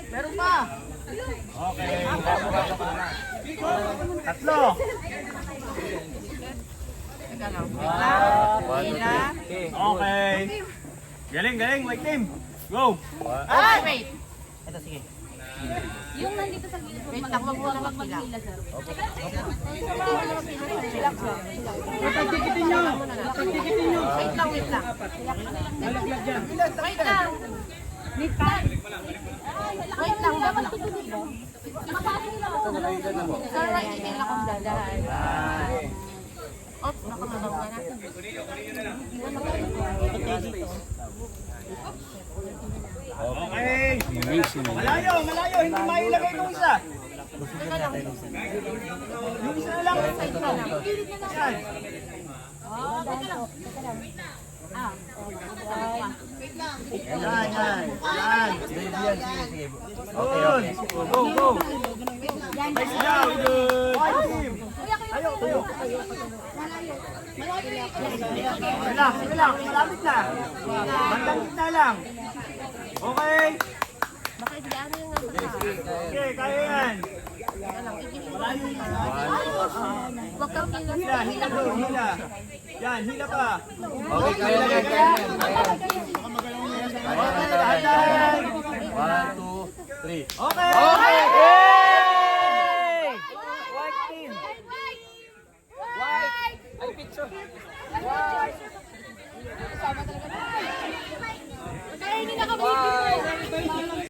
Meron pa. Okay. Tatlo. Okay. Galing, galing. White team. Go. Ay, wait. Ito, sige. Yung nandito sa gilid, Wait lang, wag mo lang magpila. magpila, sir. Pagtikitin nyo. Pagtikitin nyo. Wait lang, wait lang. Wait lang. Wait lang, dapat lang. Sir, right, hindi lang akong dadahan. Oops, nakamabang ka na. Okay. Malayo, malayo. Hindi mailagay itong isa. Yung isa na lang. Yan. Yan, yan. Yan. Good. Go, go. Nice job. Good. Tayo, tayo. Relax, relax. Malapit na. Bandang gitna lang. Okay. Okay, kaya yan. Malayo yan. Huwag kang Hila, hila doon, hila. Yan, hila pa. Okay, kaya yan, kaya yan. Okay, dahan-dahan. 1, 2, 3. Okay.